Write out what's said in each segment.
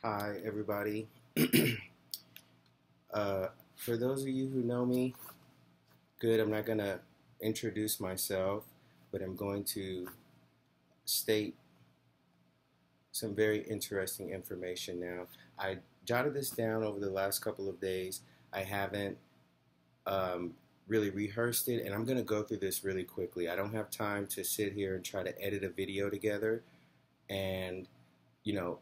Hi, everybody. For those of you who know me, good, I'm not going to introduce myself, but I'm going to state some very interesting information now. I jotted this down over the last couple of days. I haven't really rehearsed it, and I'm going to go through this really quickly. I don't have time to sit here and try to edit a video together and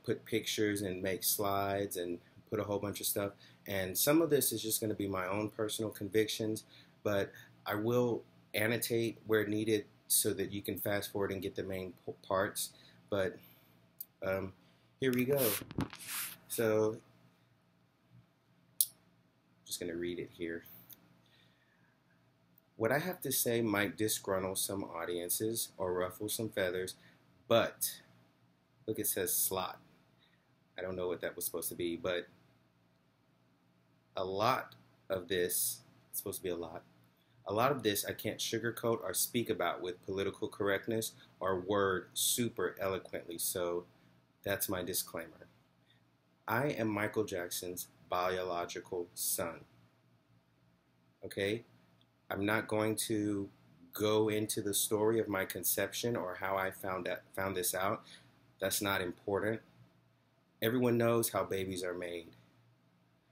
put pictures and make slides and put a whole bunch of stuff. And some of this is just going to be my own personal convictions, but I will annotate where needed so that you can fast forward and get the main parts. But here we go. So, I'm just going to read it here. What I have to say might disgruntle some audiences or ruffle some feathers, but look, it says slot. I don't know what that was supposed to be, but a lot of this, it's supposed to be a lot of this I can't sugarcoat or speak about with political correctness or word super eloquently, so that's my disclaimer. I am Michael Jackson's biological son. Okay? I'm not going to go into the story of my conception or how I found this out. That's not important. Everyone knows how babies are made.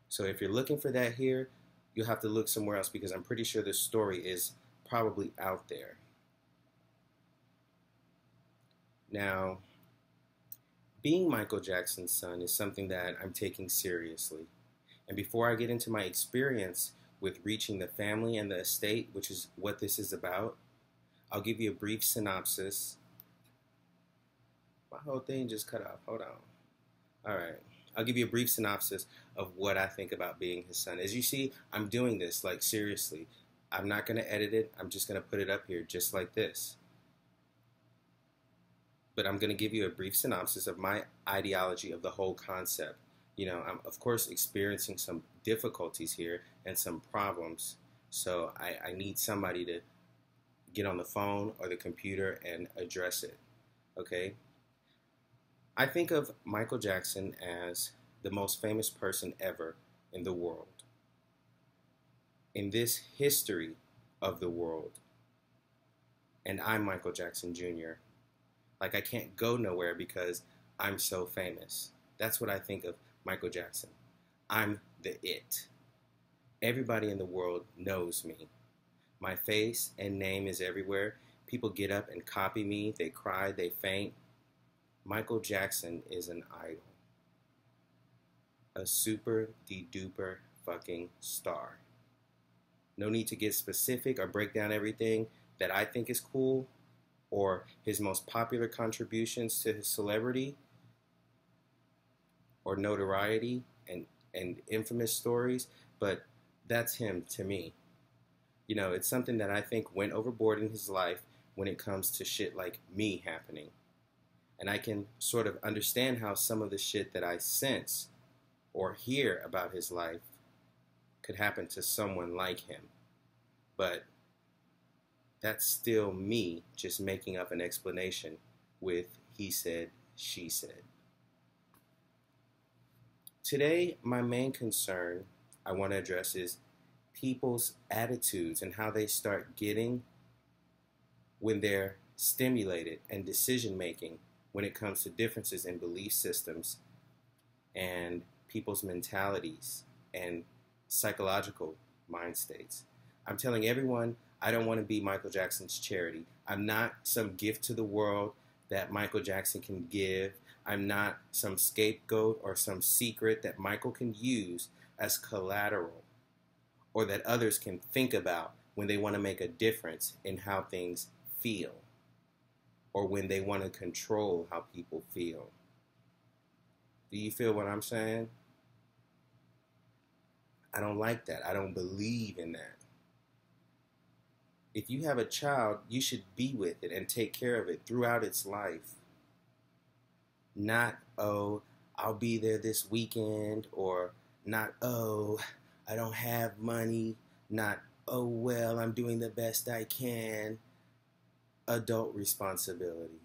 So if you're looking for that here, you'll have to look somewhere else because I'm pretty sure this story is probably out there. Now, being Michael Jackson's son is something that I'm taking seriously. And before I get into my experience with reaching the family and the estate, which is what this is about, I'll give you a brief synopsis. My whole thing just cut off. Hold on. All right. I'll give you a brief synopsis of what I think about being his son. As you see, I'm doing this, like, seriously. I'm not going to edit it. I'm just going to put it up here just like this. But I'm going to give you a brief synopsis of my ideology of the whole concept. I'm, of course, experiencing some difficulties here and some problems. So I need somebody to get on the phone or the computer and address it. Okay? I think of Michael Jackson as the most famous person ever in the world. In this history of the world. And I'm Michael Jackson Jr. Like, I can't go nowhere because I'm so famous. That's what I think of Michael Jackson. I'm the it. Everybody in the world knows me. My face and name is everywhere. People get up and copy me. They cry, they faint. Michael Jackson is an idol. A super de-duper fucking star. No need to get specific or break down everything that I think is cool or his most popular contributions to his celebrity or notoriety and infamous stories, but that's him to me. It's something that I think went overboard in his life when it comes to shit like me happening. And I can sort of understand how some of the shit that I sense or hear about his life could happen to someone like him. But that's still me just making up an explanation with he said, she said. Today, my main concern I want to address is people's attitudes and how they start getting when they're stimulated and decision making when it comes to differences in belief systems and people's mentalities and psychological mind states. I'm telling everyone I don't want to be Michael Jackson's charity. I'm not some gift to the world that Michael Jackson can give. I'm not some scapegoat or some secret that Michael can use as collateral or that others can think about when they want to make a difference in how things feel or when they want to control how people feel. Do you feel what I'm saying? I don't like that. I don't believe in that. If you have a child, you should be with it and take care of it throughout its life. Not, oh, I'll be there this weekend, or not, oh, I don't have money, not, oh, well, I'm doing the best I can. Adult responsibility.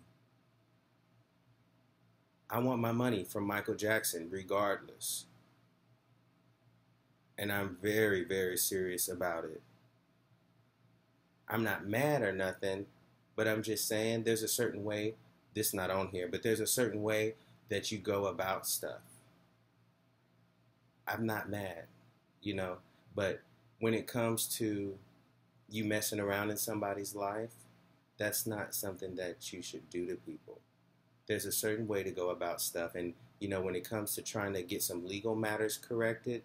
I want my money from Michael Jackson regardless. And I'm very, very serious about it. I'm not mad or nothing, but I'm just saying there's a certain way, this not on here, but there's a certain way that you go about stuff. I'm not mad, you know, but when it comes to you messing around in somebody's life, that's not something that you should do to people. There's a certain way to go about stuff. And, you know, when it comes to trying to get some legal matters corrected,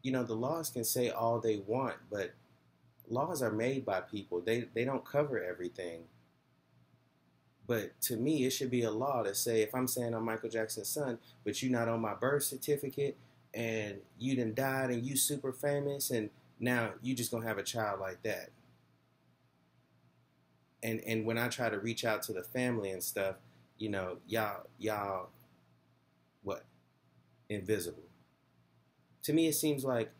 you know, the laws can say all they want, but laws are made by people. They don't cover everything. But to me, it should be a law to say, if I'm saying I'm Michael Jackson's son, but you're not on my birth certificate, and you done died and you super famous, and now you just gonna have a child like that. And when I try to reach out to the family and stuff, you know, y'all what? Invisible. To me, it seems like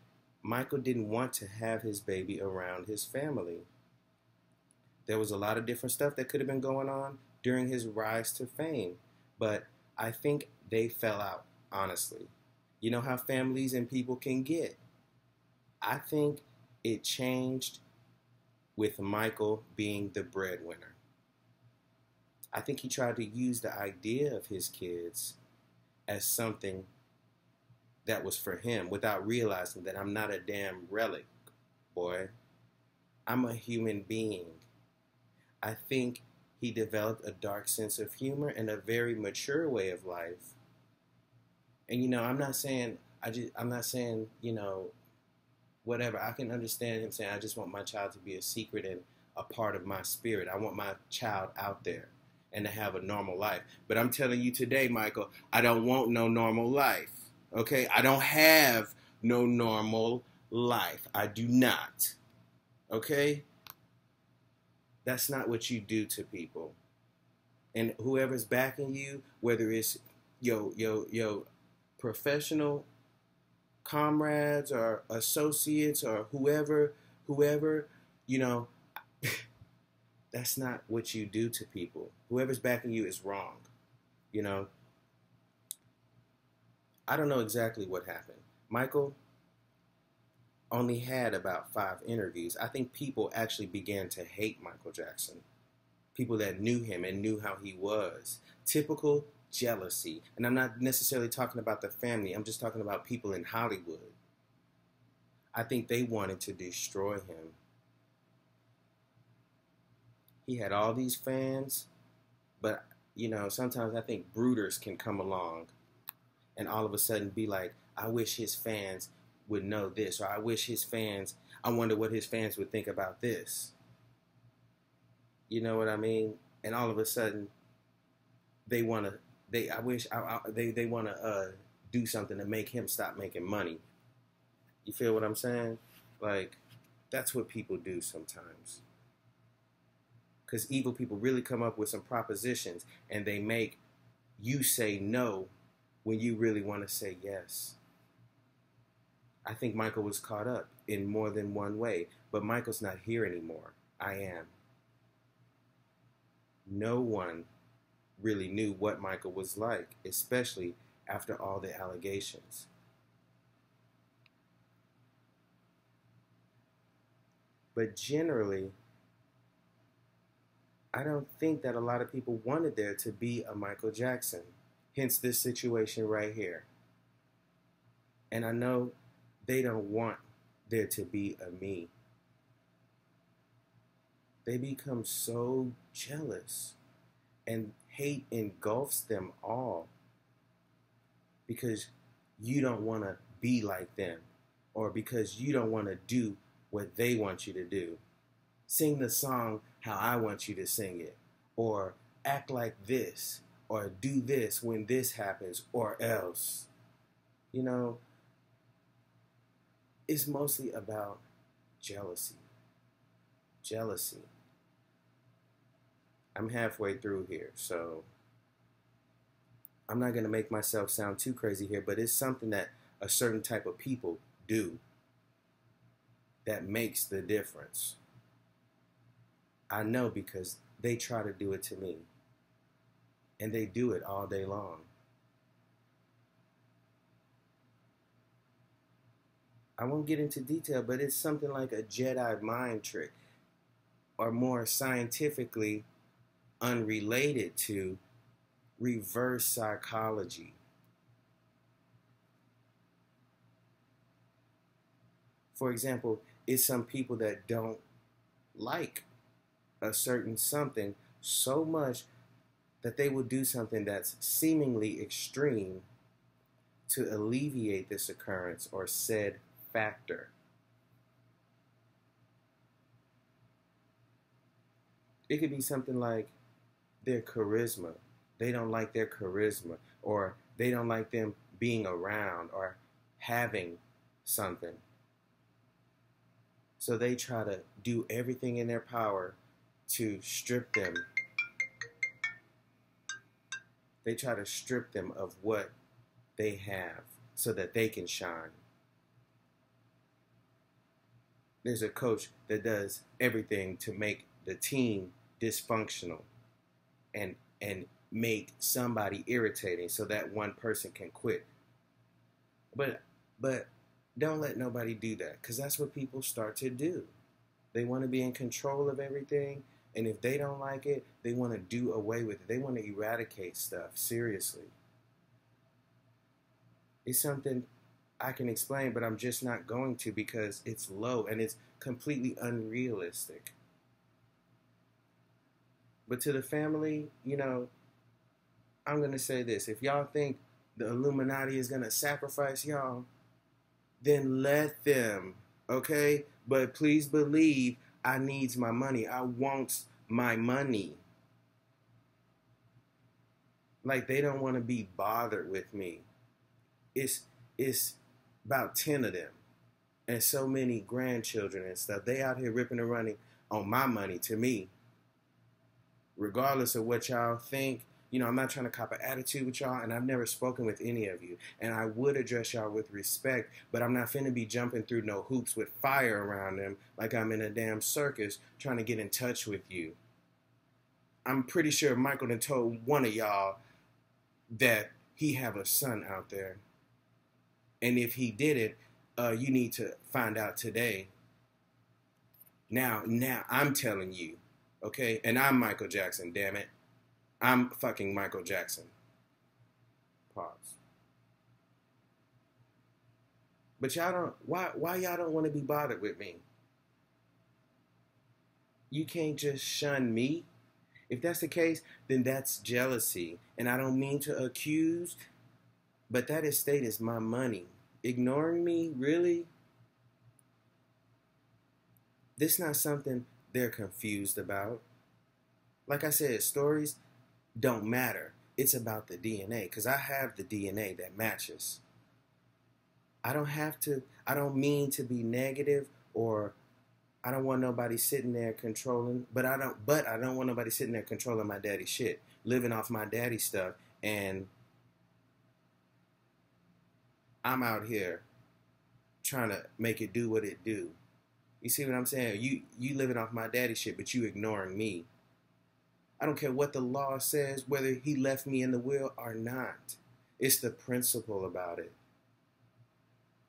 Michael didn't want to have his baby around his family. There was a lot of different stuff that could have been going on during his rise to fame, but I think they fell out, honestly. You know how families and people can get. I think it changed with Michael being the breadwinner. I think he tried to use the idea of his kids as something that was for him without realizing that I'm not a damn relic, boy. I'm a human being. I think he developed a dark sense of humor and a very mature way of life. And, you know, I'm not saying, you know, whatever. I can understand him saying, I just want my child to be a secret and a part of my spirit. I want my child out there and to have a normal life. But I'm telling you today, Michael, I don't want no normal life. Okay? I don't have no normal life. I do not. Okay? That's not what you do to people. And whoever's backing you, whether it's yo professional comrades or associates or whoever, you know, that's not what you do to people. Whoever's backing you is wrong. You know, I don't know exactly what happened. Michael only had about 5 interviews. I think people actually began to hate Michael Jackson. People that knew him and knew how he was. Typical jealousy. And I'm not necessarily talking about the family. I'm just talking about people in Hollywood. I think they wanted to destroy him. He had all these fans, but, you know, sometimes I think brooders can come along and all of a sudden be like, I wish his fans would know this, or I wonder what his fans would think about this. You know what I mean? And all of a sudden, they want to do something to make him stop making money. You feel what I'm saying? Like, that's what people do sometimes. Because evil people really come up with some propositions and they make you say no when you really want to say yes. I think Michael was caught up in more than one way, but Michael's not here anymore. I am. No one really knew what Michael was like, especially after all the allegations. But generally, I don't think that a lot of people wanted there to be a Michael Jackson. Hence this situation right here. And I know they don't want there to be a me. They become so jealous and hate engulfs them all because you don't want to be like them or because you don't want to do what they want you to do. Sing the song how I want you to sing it, or act like this, or do this when this happens, or else. You know, it's mostly about jealousy. Jealousy. I'm halfway through here, so I'm not going to make myself sound too crazy here, but it's something that a certain type of people do that makes the difference. I know because they try to do it to me, and they do it all day long. I won't get into detail, but it's something like a Jedi mind trick, or more scientifically unrelated to reverse psychology. For example, it's some people that don't like a certain something so much that they will do something that's seemingly extreme to alleviate this occurrence or said factor. It could be something like their charisma. They don't like their charisma, or they don't like them being around or having something. So they try to do everything in their power to strip them. They try to strip them of what they have so that they can shine. There's a coach that does everything to make the team dysfunctional and make somebody irritating so that one person can quit. But don't let nobody do that, because that's what people start to do. They want to be in control of everything, and if they don't like it, they want to do away with it. They want to eradicate stuff, seriously. It's something I can explain, but I'm just not going to, because it's low and it's completely unrealistic. But to the family, I'm going to say this. If y'all think the Illuminati is going to sacrifice y'all, then let them, okay? But please believe I needs my money. I wants my money. Like, they don't want to be bothered with me. It's about 10 of them and so many grandchildren and stuff. They out here ripping and running on my money to me. Regardless of what y'all think, I'm not trying to cop an attitude with y'all, and I've never spoken with any of you. And I would address y'all with respect, but I'm not finna be jumping through no hoops with fire around them like I'm in a damn circus trying to get in touch with you. I'm pretty sure Michael done told one of y'all that he have a son out there. And if he did it, you need to find out today. Now I'm telling you, okay? And I'm Michael Jackson, damn it. I'm fucking Michael Jackson. Pause. But y'all don't, why y'all don't want to be bothered with me? You can't just shun me. If that's the case, then that's jealousy. And I don't mean to accuse, but that estate is my money. Ignoring me, really? This is not something they're confused about. Like I said, stories don't matter. It's about the DNA, because I have the DNA that matches. I don't mean to be negative, or I don't want nobody sitting there controlling, but I don't want nobody sitting there controlling my daddy's shit, living off my daddy's stuff, and I'm out here trying to make it do what it do. You see what I'm saying? You living off my daddy's shit, but you ignoring me. I don't care what the law says, whether he left me in the will or not. It's the principle about it.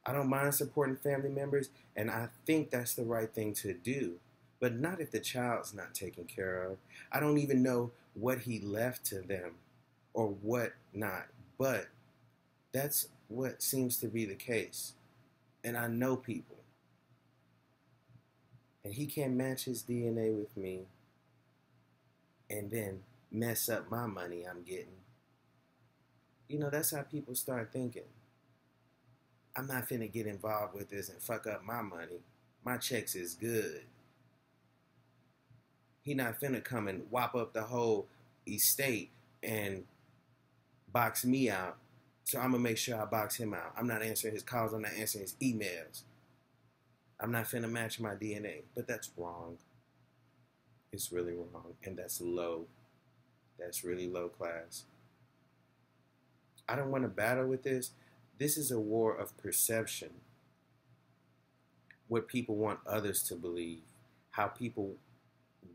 I don't mind supporting family members, and I think that's the right thing to do. But not if the child's not taken care of. I don't even know what he left to them or what not. But that's what seems to be the case. And I know people. And he can't match his DNA with me and then mess up my money I'm getting. That's how people start thinking. I'm not finna get involved with this and fuck up my money. My checks is good. He not finna come and whop up the whole estate and box me out. So I'm gonna make sure I box him out. I'm not answering his calls. I'm not answering his emails. I'm not finna match my DNA. But that's wrong. It's really wrong. And that's low. That's really low class. I don't want to battle with this. This is a war of perception. What people want others to believe. How people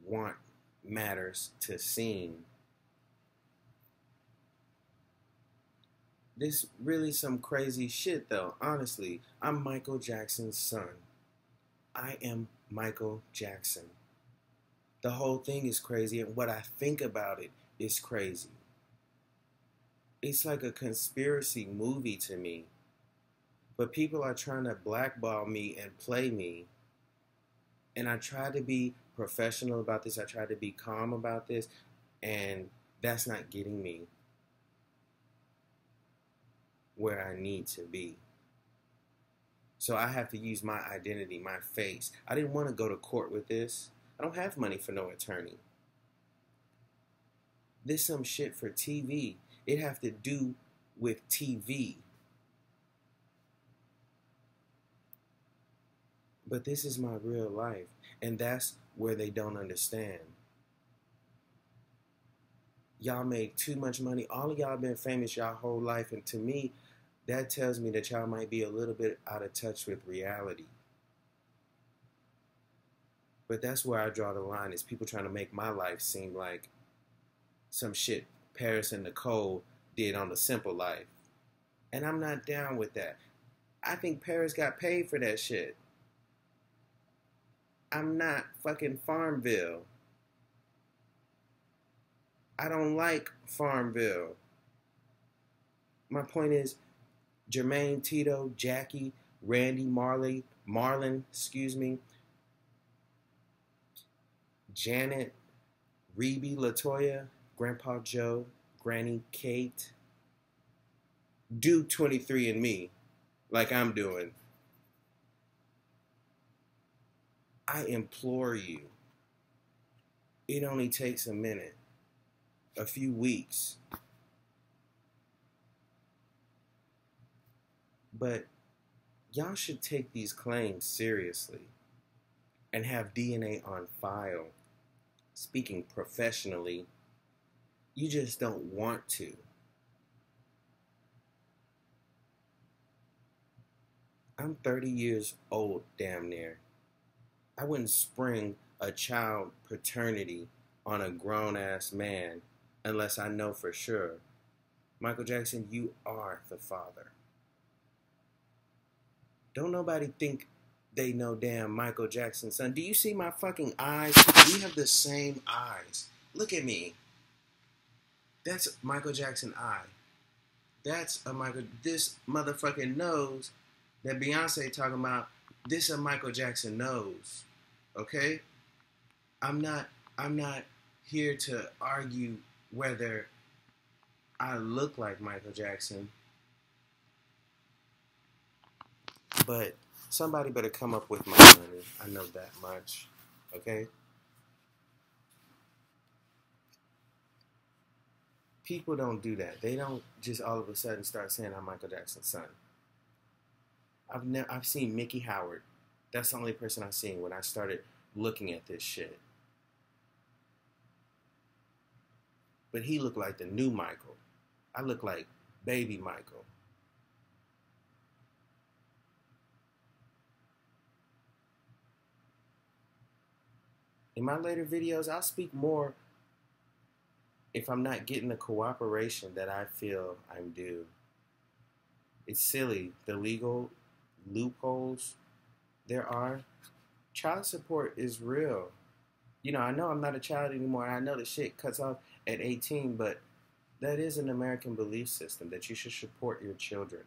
want matters to seem. This really some crazy shit though, honestly. I'm Michael Jackson's son. I am Michael Jackson. The whole thing is crazy, and what I think about it is crazy. It's like a conspiracy movie to me. But people are trying to blackball me and play me. And I try to be professional about this. I try to be calm about this. And that's not getting me where I need to be. So I have to use my identity, my face. I didn't want to go to court with this. I don't have money for no attorney. This some shit for TV. It have to do with TV. But this is my real life. And that's where they don't understand. Y'all make too much money. All of y'all been famous y'all whole life. And to me, that tells me that y'all might be a little bit out of touch with reality. But that's where I draw the line, is people trying to make my life seem like some shit Paris and Nicole did on The Simple Life. And I'm not down with that. I think Paris got paid for that shit. I'm not fucking Farmville. I don't like Farmville. My point is, Jermaine, Tito, Jackie, Randy, Marlon, Janet, Rebe, Latoya, Grandpa Joe, Granny Kate, do 23andMe like I'm doing. I implore you. It only takes a minute, a few weeks. But y'all should take these claims seriously and have DNA on file. Speaking professionally, you just don't want to. I'm 30 years old, damn near. I wouldn't spring a child paternity on a grown-ass man unless I know for sure. Michael Jackson, you are the father. Don't nobody think they know damn Michael Jackson's son. Do you see my fucking eyes? We have the same eyes. Look at me. That's Michael Jackson eye. That's a Michael. This motherfucking nose that Beyonce talking about. This a Michael Jackson nose. Okay? I'm not here to argue whether I look like Michael Jackson. But somebody better come up with my money. I know that much. Okay? People don't do that. They don't just all of a sudden start saying I'm Michael Jackson's son. I've seen Mickey Howard. That's the only person I've seen when I started looking at this shit. But he looked like the new Michael. I look like baby Michael. In my later videos, I'll speak more if I'm not getting the cooperation that I feel I'm due. It's silly, the legal loopholes there are. Child support is real. You know, I know I'm not a child anymore, and I know the shit cuts off at 18, but that is an American belief system, that you should support your children.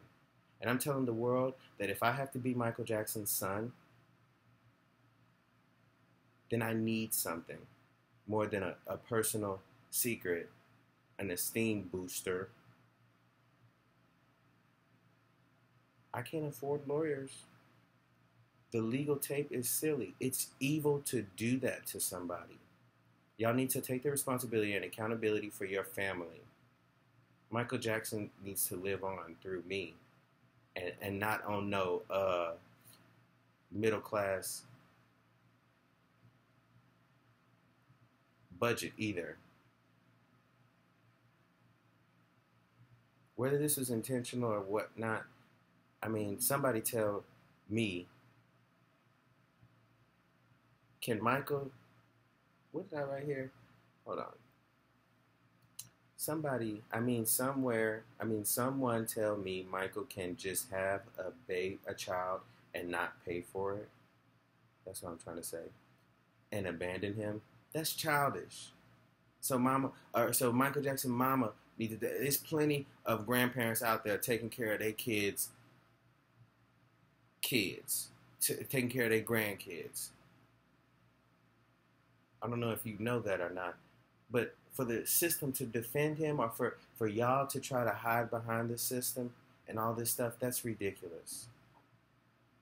And I'm telling the world that if I have to be Michael Jackson's son, then I need something more than a personal secret, an esteem booster. I can't afford lawyers. The legal tape is silly. It's evil to do that to somebody. Y'all need to take the responsibility and accountability for your family. Michael Jackson needs to live on through me and not on no middle class budget either. Whether this was intentional or whatnot, I mean, somebody tell me, can Michael, what did I write here? Hold on. someone tell me Michael can just have a child and not pay for it. That's what I'm trying to say. And abandon him. That's childish. So Michael Jackson mama needed that. There's plenty of grandparents out there taking care of their taking care of their grandkids. I don't know if you know that or not, but for the system to defend him, or for y'all to try to hide behind the system and all this stuff, that's ridiculous.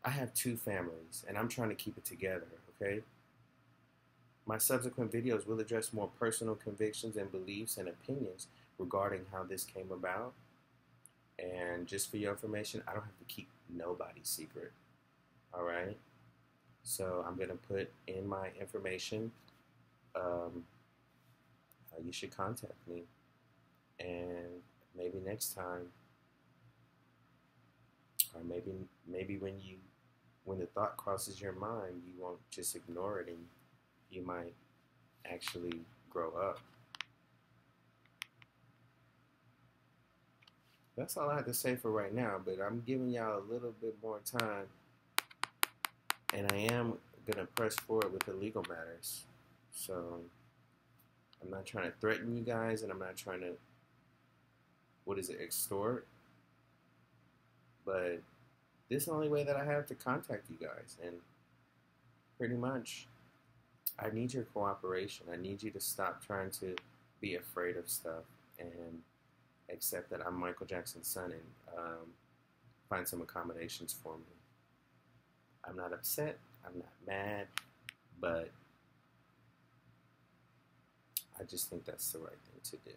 I have two families, and I'm trying to keep it together, okay? My subsequent videos will address more personal convictions and beliefs and opinions regarding how this came about. And just for your information, I don't have to keep nobody's secret, all right? So I'm going to put in my information. You should contact me. And maybe next time, or maybe when the thought crosses your mind, you won't just ignore it, and you might actually grow up. That's all I have to say for right now, but I'm giving y'all a little bit more time, and I am going to press forward with the legal matters. So I'm not trying to threaten you guys, and I'm not trying to, extort, but this is the only way that I have to contact you guys, and pretty much I need your cooperation. I need you to stop trying to be afraid of stuff and accept that I'm Michael Jackson's son, and find some accommodations for me. I'm not upset. I'm not mad, but I just think that's the right thing to do.